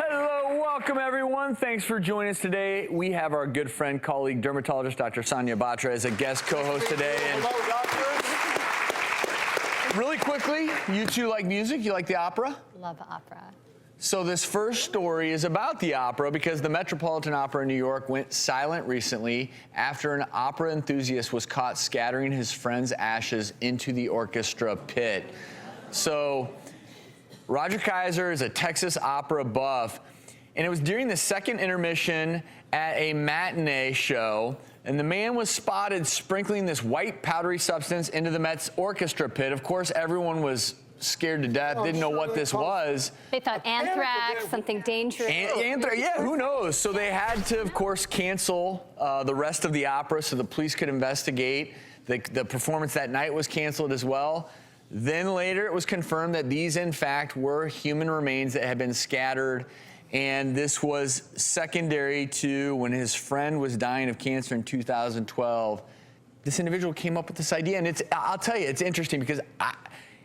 Hello, welcome everyone. Thanks for joining us today. We have our good friend, colleague, dermatologist Dr. Sonia Batra as a guest co-host today. And Hello, doctors. really quickly, you two like music? You like the opera? Love opera. So this first story is about the opera because the Metropolitan Opera in New York went silent recently after an opera enthusiast was caught scattering his friend's ashes into the orchestra pit. So Roger Kaiser is a Texas opera buff, and it was during the second intermission at a matinee show, and the man was spotted sprinkling this white powdery substance into the Met's orchestra pit. Of course, everyone was scared to death, didn't know what this was. They thought anthrax, something dangerous. Yeah, who knows? So they had to, of course, cancel the rest of the opera so the police could investigate. The performance that night was canceled as well. Then later it was confirmed that these, in fact, were human remains that had been scattered, and this was secondary to when his friend was dying of cancer in 2012. This individual came up with this idea, and I'll tell you, it's interesting because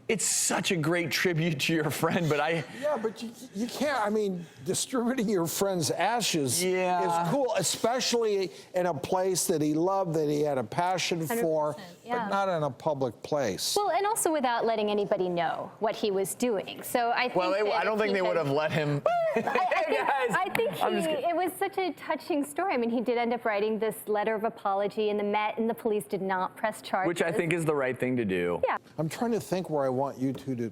it's such a great tribute to your friend, but Yeah, but you can't, I mean, distributing your friend's ashes Yeah. is cool, especially in a place that he loved, that he had a passion for, yeah. but not in a public place. Well, and also without letting anybody know what he was doing. So I think I don't think they would have let him. I think it was such a touching story. I mean, he did end up writing this letter of apology, and the Met and the police did not press charges. Which I think is the right thing to do. Yeah. I'm trying to think where I want you two to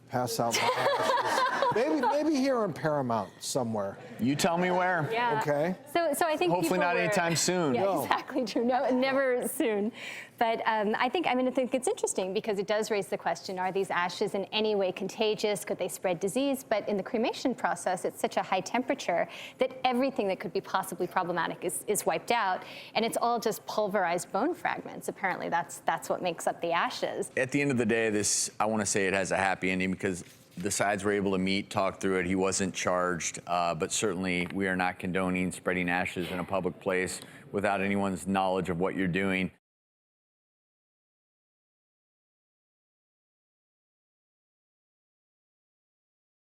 pass out my ashes. Maybe here in Paramount somewhere. You tell me where. Yeah. Okay. So I think Hopefully not anytime soon. Yeah, No. exactly true. No, never soon. But I think it's interesting because it does raise the question: are these ashes in any way contagious? Could they spread disease? But in the cremation process, it's such a high temperature that everything that could be possibly problematic is wiped out, and it's all just pulverized bone fragments. Apparently, that's what makes up the ashes. At the end of the day, I want to say it has a happy ending because the sides were able to meet, talk through it. He wasn't charged, but certainly we are not condoning spreading ashes in a public place without anyone's knowledge of what you're doing.